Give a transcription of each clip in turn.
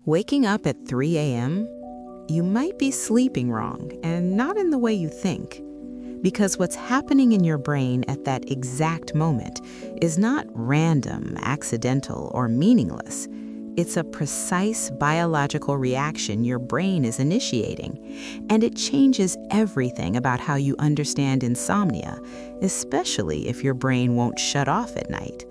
Waking up at 3 a.m., you might be sleeping wrong and not in the way you think. Because what's happening in your brain at that exact moment is not random, accidental, or meaningless. It's a precise biological reaction your brain is initiating, and it changes everything about how you understand insomnia, especially if your brain won't shut off at night.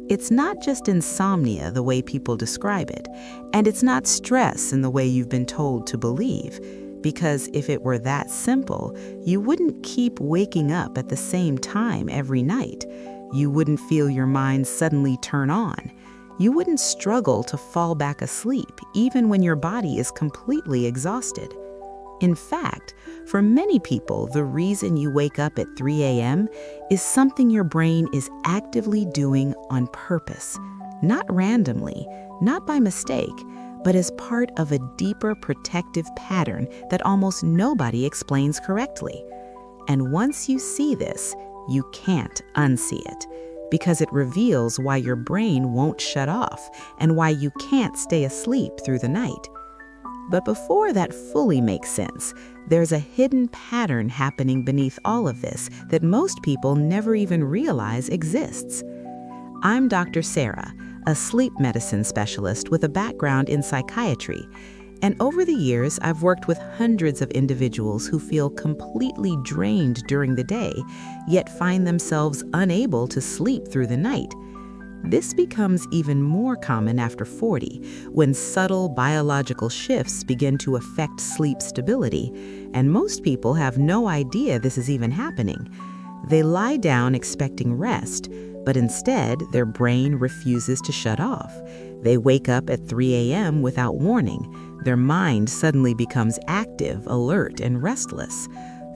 It's not just insomnia the way people describe it, and it's not stress in the way you've been told to believe, because if it were that simple, you wouldn't keep waking up at the same time every night. You wouldn't feel your mind suddenly turn on. You wouldn't struggle to fall back asleep even when your body is completely exhausted. In fact, for many people, the reason you wake up at 3 a.m. is something your brain is actively doing on purpose, not randomly, not by mistake, but as part of a deeper protective pattern that almost nobody explains correctly. And once you see this, you can't unsee it, because it reveals why your brain won't shut off and why you can't stay asleep through the night. But before that fully makes sense, there's a hidden pattern happening beneath all of this that most people never even realize exists. I'm Dr. Sarah, a sleep medicine specialist with a background in psychiatry, and over the years I've worked with hundreds of individuals who feel completely drained during the day, yet find themselves unable to sleep through the night. This becomes even more common after 40, when subtle biological shifts begin to affect sleep stability, and most people have no idea this is even happening. They lie down expecting rest, but instead their brain refuses to shut off. They wake up at 3 a.m. without warning. Their mind suddenly becomes active, alert, and restless.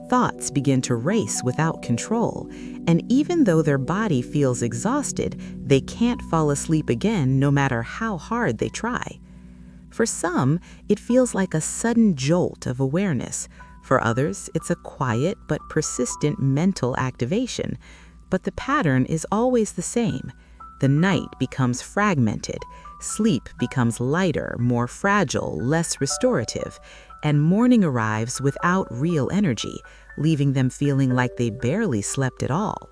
Thoughts begin to race without control, and even though their body feels exhausted, they can't fall asleep again no matter how hard they try. For some, it feels like a sudden jolt of awareness. For others, it's a quiet but persistent mental activation. But the pattern is always the same. The night becomes fragmented, sleep becomes lighter, more fragile, less restorative, and morning arrives without real energy, leaving them feeling like they barely slept at all.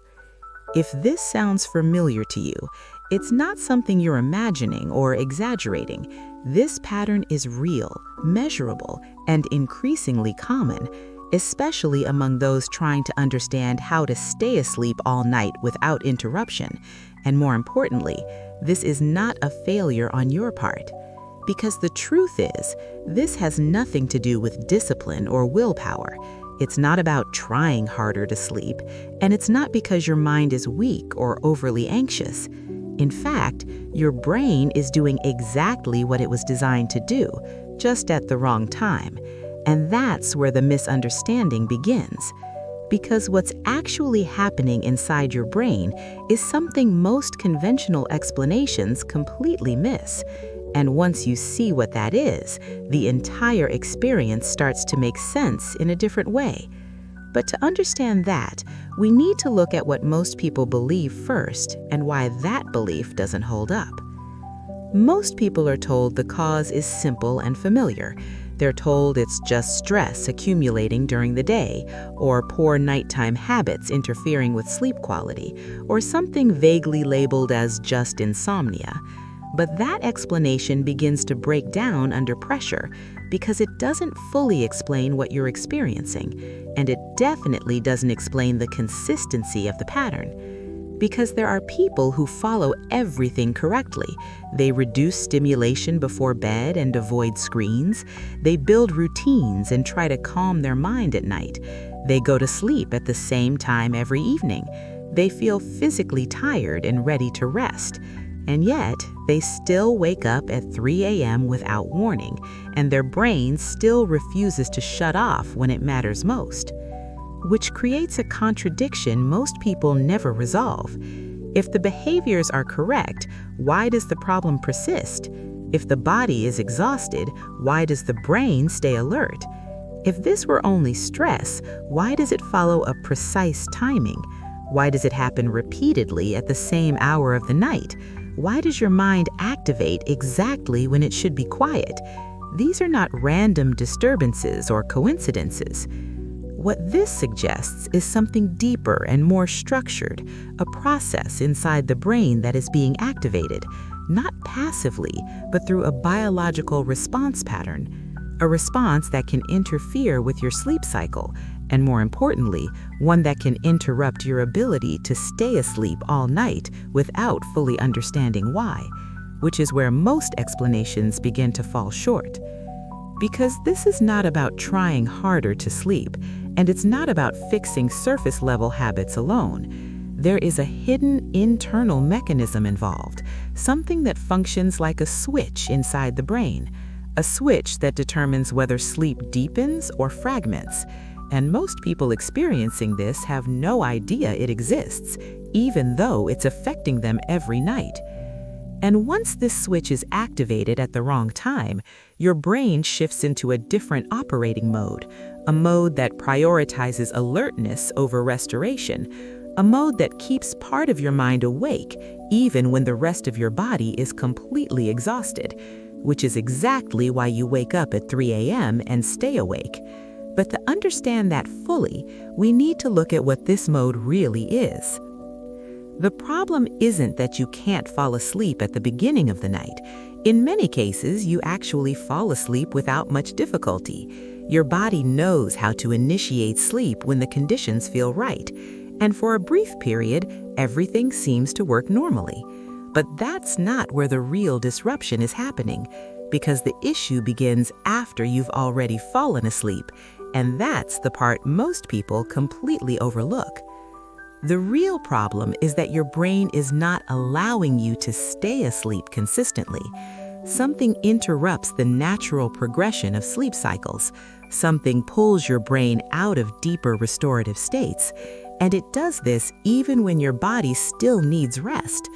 If this sounds familiar to you, it's not something you're imagining or exaggerating. This pattern is real, measurable, and increasingly common, especially among those trying to understand how to stay asleep all night without interruption. And more importantly, this is not a failure on your part. Because the truth is, this has nothing to do with discipline or willpower. It's not about trying harder to sleep, and it's not because your mind is weak or overly anxious. In fact, your brain is doing exactly what it was designed to do, just at the wrong time. And that's where the misunderstanding begins. Because what's actually happening inside your brain is something most conventional explanations completely miss. And once you see what that is, the entire experience starts to make sense in a different way. But to understand that, we need to look at what most people believe first and why that belief doesn't hold up. Most people are told the cause is simple and familiar. They're told it's just stress accumulating during the day, or poor nighttime habits interfering with sleep quality, or something vaguely labeled as just insomnia. But that explanation begins to break down under pressure because it doesn't fully explain what you're experiencing, and it definitely doesn't explain the consistency of the pattern. Because there are people who follow everything correctly. They reduce stimulation before bed and avoid screens. They build routines and try to calm their mind at night. They go to sleep at the same time every evening. They feel physically tired and ready to rest. And yet, they still wake up at 3 a.m. without warning, and their brain still refuses to shut off when it matters most. Which creates a contradiction most people never resolve. If the behaviors are correct, why does the problem persist? If the body is exhausted, why does the brain stay alert? If this were only stress, why does it follow a precise timing? Why does it happen repeatedly at the same hour of the night? Why does your mind activate exactly when it should be quiet? These are not random disturbances or coincidences. What this suggests is something deeper and more structured, a process inside the brain that is being activated, not passively, but through a biological response pattern, a response that can interfere with your sleep cycle, and more importantly, one that can interrupt your ability to stay asleep all night without fully understanding why, which is where most explanations begin to fall short. Because this is not about trying harder to sleep, and it's not about fixing surface-level habits alone. There is a hidden internal mechanism involved, something that functions like a switch inside the brain, a switch that determines whether sleep deepens or fragments. And most people experiencing this have no idea it exists, even though it's affecting them every night. And once this switch is activated at the wrong time, your brain shifts into a different operating mode, a mode that prioritizes alertness over restoration, a mode that keeps part of your mind awake even when the rest of your body is completely exhausted, which is exactly why you wake up at 3 a.m. and stay awake. But to understand that fully, we need to look at what this mode really is. The problem isn't that you can't fall asleep at the beginning of the night. In many cases, you actually fall asleep without much difficulty. Your body knows how to initiate sleep when the conditions feel right. And for a brief period, everything seems to work normally. But that's not where the real disruption is happening, because the issue begins after you've already fallen asleep, and that's the part most people completely overlook. The real problem is that your brain is not allowing you to stay asleep consistently. Something interrupts the natural progression of sleep cycles. Something pulls your brain out of deeper restorative states, and it does this even when your body still needs rest,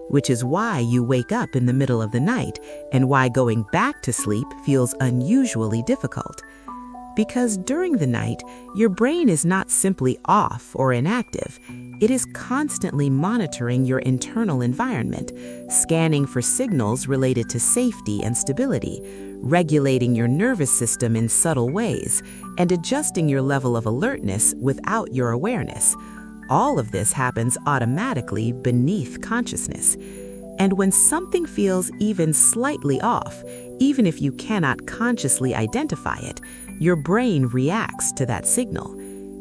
which is why you wake up in the middle of the night and why going back to sleep feels unusually difficult. Because during the night, your brain is not simply off or inactive. It is constantly monitoring your internal environment, scanning for signals related to safety and stability, regulating your nervous system in subtle ways, and adjusting your level of alertness without your awareness. All of this happens automatically beneath consciousness. And when something feels even slightly off, even if you cannot consciously identify it, your brain reacts to that signal.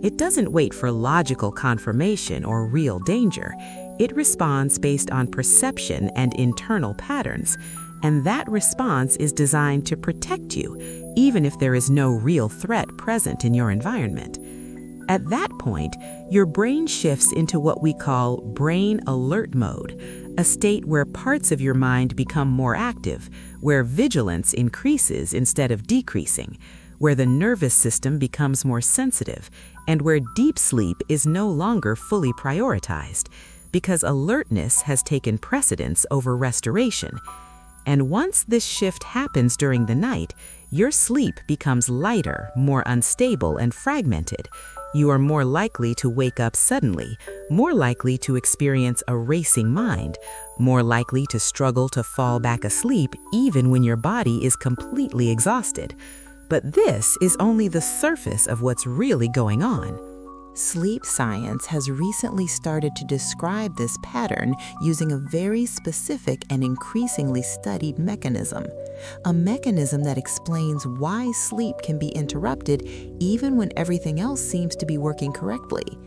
It doesn't wait for logical confirmation or real danger. It responds based on perception and internal patterns, and that response is designed to protect you, even if there is no real threat present in your environment. At that point, your brain shifts into what we call brain alert mode, a state where parts of your mind become more active, where vigilance increases instead of decreasing, where the nervous system becomes more sensitive, and where deep sleep is no longer fully prioritized, because alertness has taken precedence over restoration. And once this shift happens during the night, your sleep becomes lighter, more unstable, and fragmented. You are more likely to wake up suddenly, more likely to experience a racing mind, more likely to struggle to fall back asleep even when your body is completely exhausted. But this is only the surface of what's really going on. Sleep science has recently started to describe this pattern using a very specific and increasingly studied mechanism, a mechanism that explains why sleep can be interrupted even when everything else seems to be working correctly.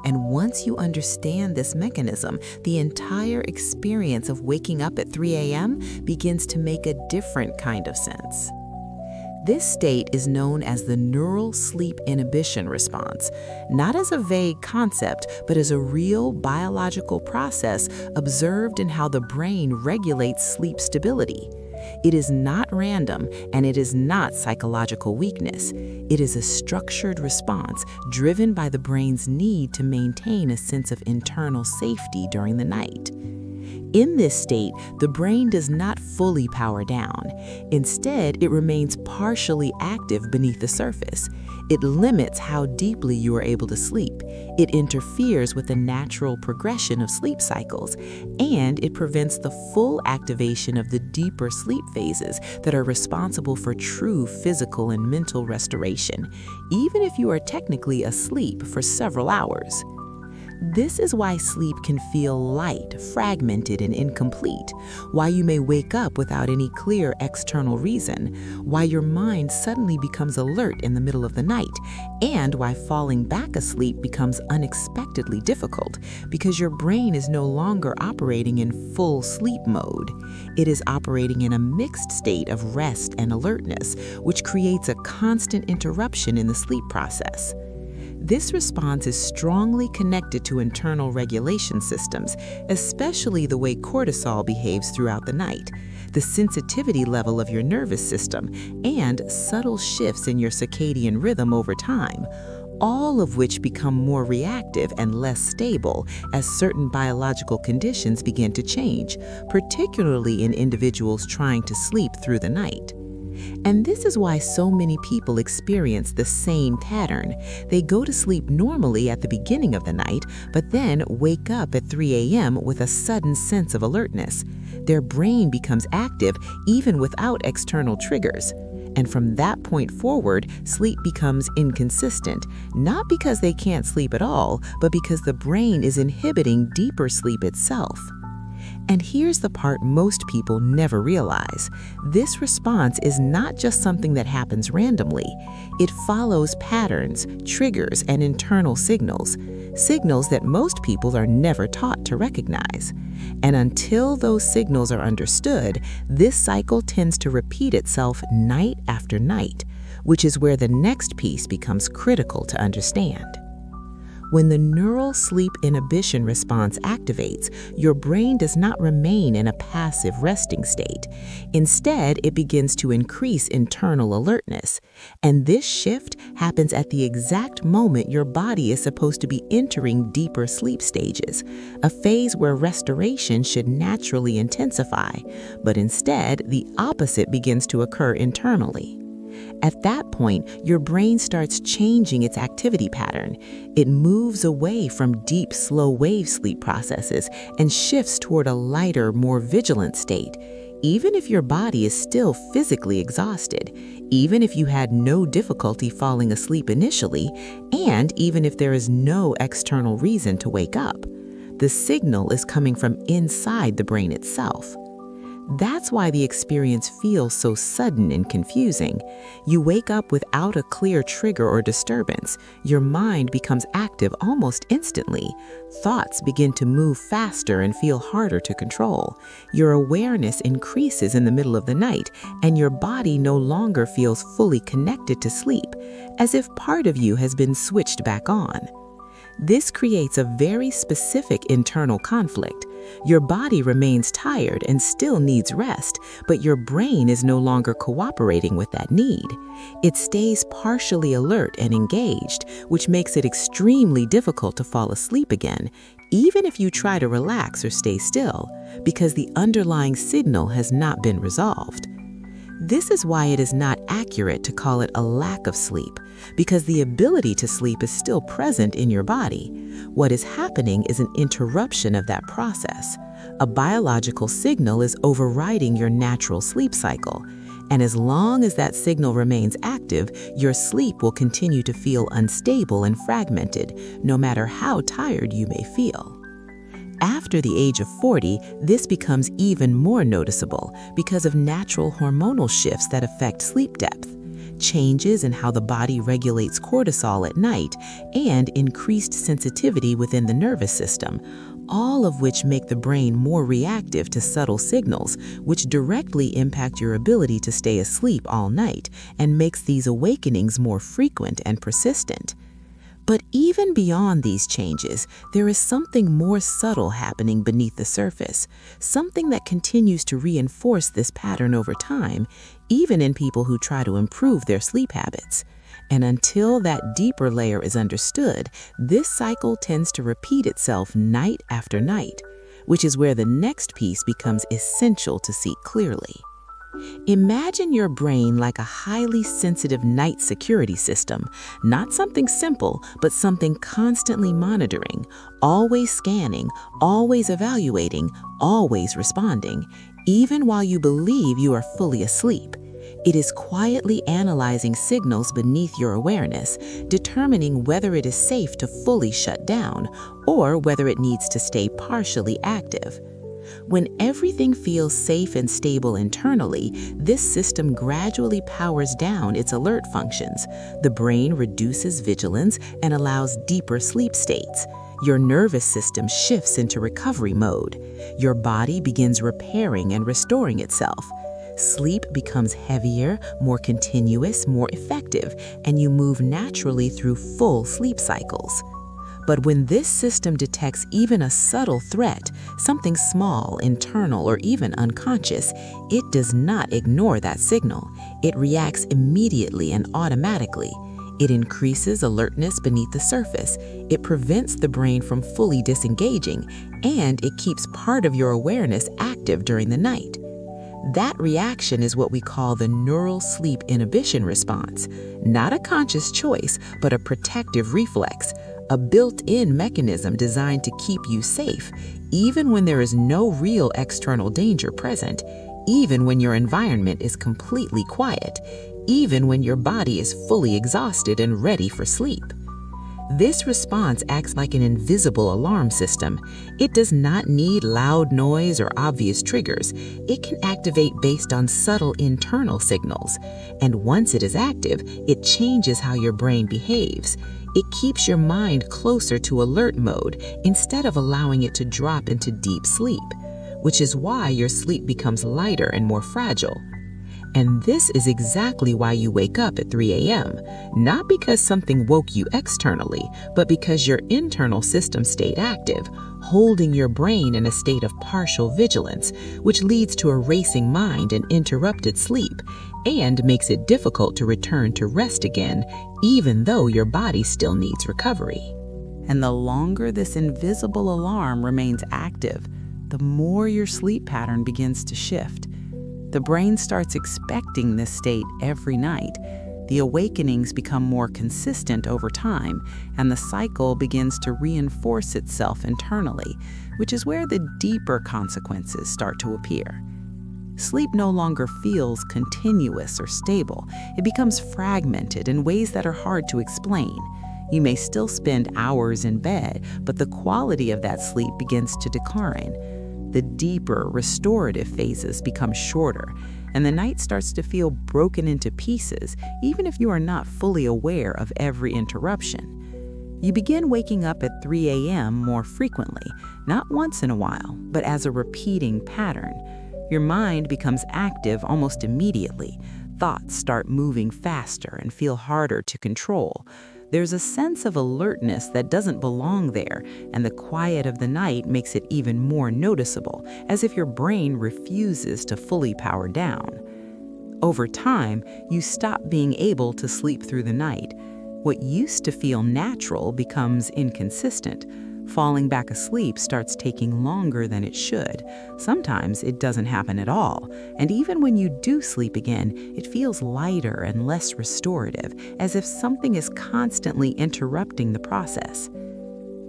And once you understand this mechanism, the entire experience of waking up at 3 a.m. begins to make a different kind of sense. This state is known as the neural sleep inhibition response, not as a vague concept, but as a real biological process observed in how the brain regulates sleep stability. It is not random, and it is not psychological weakness. It is a structured response driven by the brain's need to maintain a sense of internal safety during the night. In this state, the brain does not fully power down. Instead, it remains partially active beneath the surface. It limits how deeply you are able to sleep. It interferes with the natural progression of sleep cycles, and it prevents the full activation of the deeper sleep phases that are responsible for true physical and mental restoration, even if you are technically asleep for several hours. This is why sleep can feel light, fragmented, and incomplete, why you may wake up without any clear external reason, why your mind suddenly becomes alert in the middle of the night, and why falling back asleep becomes unexpectedly difficult because your brain is no longer operating in full sleep mode. It is operating in a mixed state of rest and alertness, which creates a constant interruption in the sleep process. This response is strongly connected to internal regulation systems, especially the way cortisol behaves throughout the night, the sensitivity level of your nervous system, and subtle shifts in your circadian rhythm over time, all of which become more reactive and less stable as certain biological conditions begin to change, particularly in individuals trying to sleep through the night. And this is why so many people experience the same pattern. They go to sleep normally at the beginning of the night, but then wake up at 3 a.m. with a sudden sense of alertness. Their brain becomes active even without external triggers. And from that point forward, sleep becomes inconsistent, not because they can't sleep at all, but because the brain is inhibiting deeper sleep itself. And here's the part most people never realize. This response is not just something that happens randomly. It follows patterns, triggers, and internal signals that most people are never taught to recognize. And until those signals are understood, this cycle tends to repeat itself night after night, which is where the next piece becomes critical to understand. When the neural sleep inhibition response activates, your brain does not remain in a passive resting state. Instead, it begins to increase internal alertness. And this shift happens at the exact moment your body is supposed to be entering deeper sleep stages, a phase where restoration should naturally intensify, but instead, the opposite begins to occur internally. At that point, your brain starts changing its activity pattern. It moves away from deep, slow-wave sleep processes and shifts toward a lighter, more vigilant state. Even if your body is still physically exhausted, even if you had no difficulty falling asleep initially, and even if there is no external reason to wake up, the signal is coming from inside the brain itself. That's why the experience feels so sudden and confusing. You wake up without a clear trigger or disturbance. Your mind becomes active almost instantly. Thoughts begin to move faster and feel harder to control. Your awareness increases in the middle of the night, and your body no longer feels fully connected to sleep, as if part of you has been switched back on. This creates a very specific internal conflict. Your body remains tired and still needs rest, but your brain is no longer cooperating with that need. It stays partially alert and engaged, which makes it extremely difficult to fall asleep again, even if you try to relax or stay still, because the underlying signal has not been resolved. This is why it is not accurate to call it a lack of sleep, because the ability to sleep is still present in your body. What is happening is an interruption of that process. A biological signal is overriding your natural sleep cycle, and as long as that signal remains active, your sleep will continue to feel unstable and fragmented, no matter how tired you may feel. After the age of 40, this becomes even more noticeable because of natural hormonal shifts that affect sleep depth, changes in how the body regulates cortisol at night, and increased sensitivity within the nervous system, all of which make the brain more reactive to subtle signals, which directly impact your ability to stay asleep all night and makes these awakenings more frequent and persistent. But even beyond these changes, there is something more subtle happening beneath the surface, something that continues to reinforce this pattern over time, even in people who try to improve their sleep habits. And until that deeper layer is understood, this cycle tends to repeat itself night after night, which is where the next piece becomes essential to see clearly. Imagine your brain like a highly sensitive night security system, not something simple, but something constantly monitoring, always scanning, always evaluating, always responding, even while you believe you are fully asleep. It is quietly analyzing signals beneath your awareness, determining whether it is safe to fully shut down or whether it needs to stay partially active. When everything feels safe and stable internally, this system gradually powers down its alert functions. The brain reduces vigilance and allows deeper sleep states. Your nervous system shifts into recovery mode. Your body begins repairing and restoring itself. Sleep becomes heavier, more continuous, more effective, and you move naturally through full sleep cycles. But when this system detects even a subtle threat, something small, internal, or even unconscious, it does not ignore that signal. It reacts immediately and automatically. It increases alertness beneath the surface. It prevents the brain from fully disengaging, and it keeps part of your awareness active during the night. That reaction is what we call the neural sleep inhibition response. Not a conscious choice, but a protective reflex, a built-in mechanism designed to keep you safe, even when there is no real external danger present, even when your environment is completely quiet, even when your body is fully exhausted and ready for sleep. This response acts like an invisible alarm system. It does not need loud noise or obvious triggers. It can activate based on subtle internal signals. And once it is active, it changes how your brain behaves. It keeps your mind closer to alert mode instead of allowing it to drop into deep sleep, which is why your sleep becomes lighter and more fragile. And this is exactly why you wake up at 3 a.m., not because something woke you externally, but because your internal system stayed active, holding your brain in a state of partial vigilance, which leads to a racing mind and interrupted sleep, and makes it difficult to return to rest again, even though your body still needs recovery. And the longer this invisible alarm remains active, the more your sleep pattern begins to shift. The brain starts expecting this state every night. The awakenings become more consistent over time, and the cycle begins to reinforce itself internally, which is where the deeper consequences start to appear. Sleep no longer feels continuous or stable. It becomes fragmented in ways that are hard to explain. You may still spend hours in bed, but the quality of that sleep begins to decline. The deeper, restorative phases become shorter, and the night starts to feel broken into pieces, even if you are not fully aware of every interruption. You begin waking up at 3 a.m. more frequently, not once in a while, but as a repeating pattern. Your mind becomes active almost immediately. Thoughts start moving faster and feel harder to control. There's a sense of alertness that doesn't belong there, and the quiet of the night makes it even more noticeable, as if your brain refuses to fully power down. Over time, you stop being able to sleep through the night. What used to feel natural becomes inconsistent. Falling back asleep starts taking longer than it should. Sometimes it doesn't happen at all, and even when you do sleep again, it feels lighter and less restorative, as if something is constantly interrupting the process.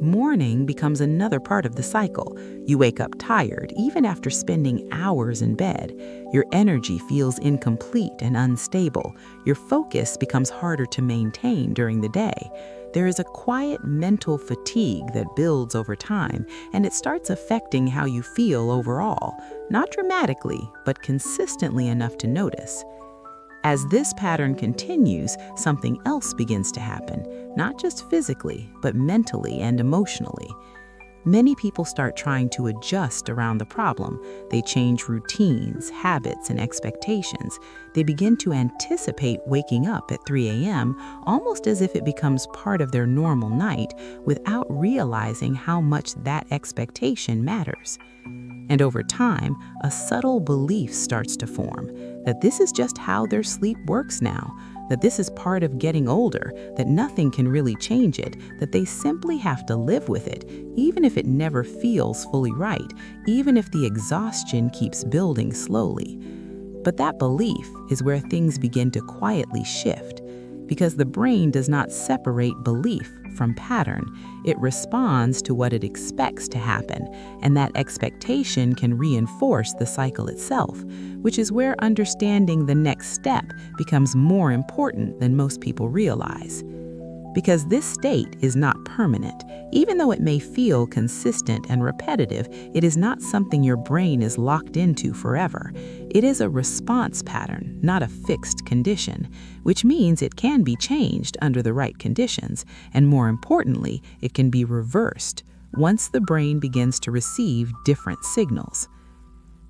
Morning becomes another part of the cycle. You wake up tired, even after spending hours in bed. Your energy feels incomplete and unstable. Your focus becomes harder to maintain during the day. There is a quiet mental fatigue that builds over time, and it starts affecting how you feel overall, not dramatically, but consistently enough to notice. As this pattern continues, something else begins to happen, not just physically, but mentally and emotionally. Many people start trying to adjust around the problem. They change routines, habits, and expectations. They begin to anticipate waking up at 3 a.m., almost as if it becomes part of their normal night, without realizing how much that expectation matters. And over time, a subtle belief starts to form that this is just how their sleep works now. that this is part of getting older, that nothing can really change it, that they simply have to live with it, even if it never feels fully right, even if the exhaustion keeps building slowly. But that belief is where things begin to quietly shift, because the brain does not separate belief from pattern. It responds to what it expects to happen, and that expectation can reinforce the cycle itself, which is where understanding the next step becomes more important than most people realize. Because this state is not permanent. Even though it may feel consistent and repetitive, it is not something your brain is locked into forever. It is a response pattern, not a fixed condition, which means it can be changed under the right conditions, and more importantly, it can be reversed once the brain begins to receive different signals.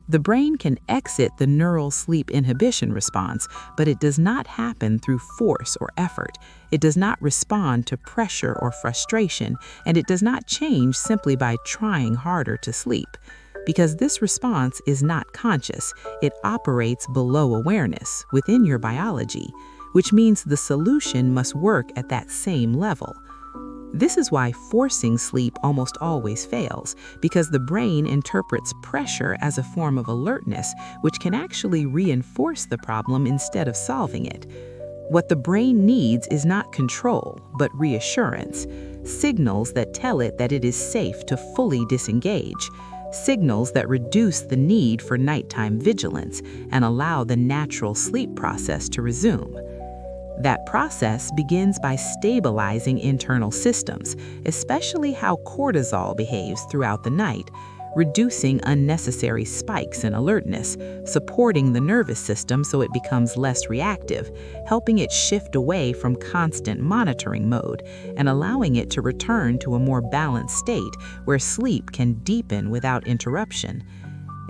The brain can exit the neural sleep inhibition response, but it does not happen through force or effort. It does not respond to pressure or frustration, and it does not change simply by trying harder to sleep. Because this response is not conscious, it operates below awareness, within your biology, which means the solution must work at that same level. This is why forcing sleep almost always fails, because the brain interprets pressure as a form of alertness, which can actually reinforce the problem instead of solving it. What the brain needs is not control, but reassurance, signals that tell it that it is safe to fully disengage, signals that reduce the need for nighttime vigilance and allow the natural sleep process to resume. That process begins by stabilizing internal systems, especially how cortisol behaves throughout the night, reducing unnecessary spikes in alertness, supporting the nervous system so it becomes less reactive, helping it shift away from constant monitoring mode, and allowing it to return to a more balanced state where sleep can deepen without interruption.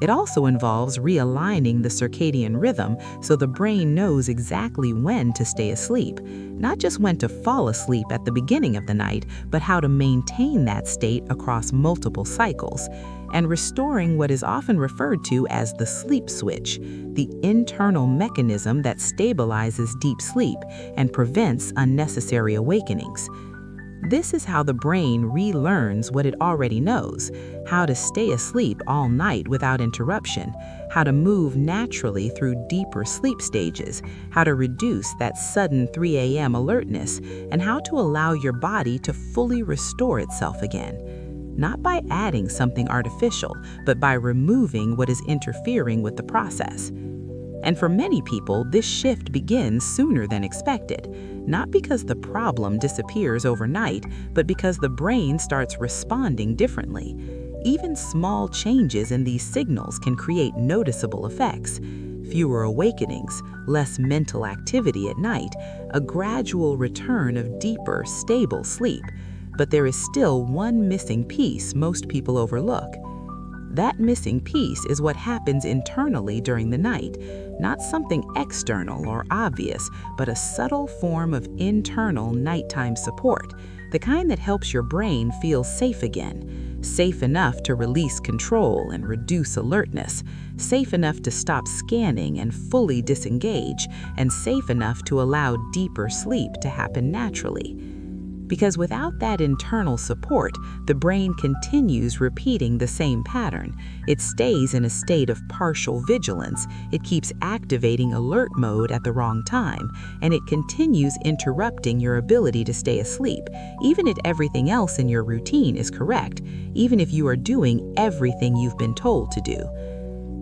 It also involves realigning the circadian rhythm so the brain knows exactly when to stay asleep, not just when to fall asleep at the beginning of the night, but how to maintain that state across multiple cycles, and restoring what is often referred to as the sleep switch, the internal mechanism that stabilizes deep sleep and prevents unnecessary awakenings. This is how the brain relearns what it already knows: how to stay asleep all night without interruption, how to move naturally through deeper sleep stages, how to reduce that sudden 3 a.m. alertness, and how to allow your body to fully restore itself again. Not by adding something artificial, but by removing what is interfering with the process. And for many people, this shift begins sooner than expected, not because the problem disappears overnight, but because the brain starts responding differently. Even small changes in these signals can create noticeable effects: fewer awakenings, less mental activity at night, a gradual return of deeper, stable sleep. But there is still one missing piece most people overlook. That missing piece is what happens internally during the night, not something external or obvious, but a subtle form of internal nighttime support, the kind that helps your brain feel safe again, safe enough to release control and reduce alertness, safe enough to stop scanning and fully disengage, and safe enough to allow deeper sleep to happen naturally. Because without that internal support, the brain continues repeating the same pattern. It stays in a state of partial vigilance, it keeps activating alert mode at the wrong time, and it continues interrupting your ability to stay asleep, even if everything else in your routine is correct, even if you are doing everything you've been told to do.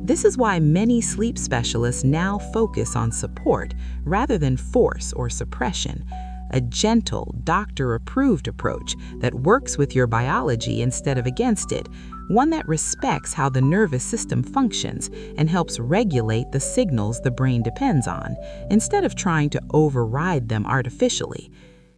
This is why many sleep specialists now focus on support rather than force or suppression. A gentle, doctor-approved approach that works with your biology instead of against it, one that respects how the nervous system functions and helps regulate the signals the brain depends on, instead of trying to override them artificially.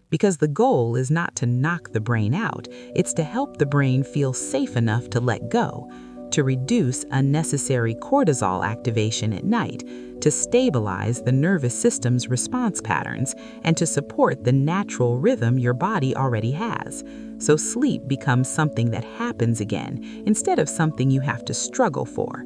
Because the goal is not to knock the brain out, it's to help the brain feel safe enough to let go, to reduce unnecessary cortisol activation at night, to stabilize the nervous system's response patterns, and to support the natural rhythm your body already has, so sleep becomes something that happens again instead of something you have to struggle for.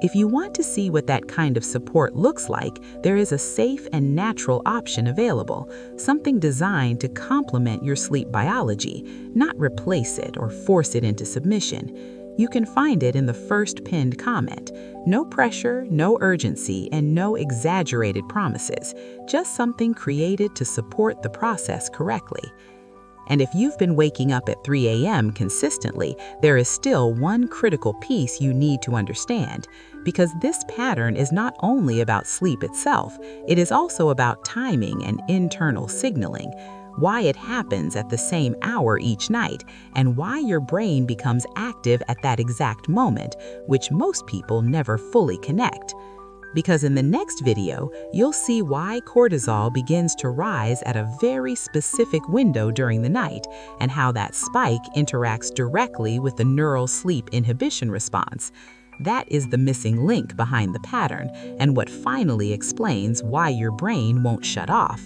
If you want to see what that kind of support looks like, there is a safe and natural option available, something designed to complement your sleep biology, not replace it or force it into submission. You can find it in the first pinned comment. No pressure, no urgency, and no exaggerated promises, just something created to support the process correctly. And if you've been waking up at 3 a.m. consistently, there is still one critical piece you need to understand, because this pattern is not only about sleep itself, it is also about timing and internal signaling, why it happens at the same hour each night, and why your brain becomes active at that exact moment, which most people never fully connect. Because in the next video, you'll see why cortisol begins to rise at a very specific window during the night, and how that spike interacts directly with the neural sleep inhibition response. That is the missing link behind the pattern, and what finally explains why your brain won't shut off.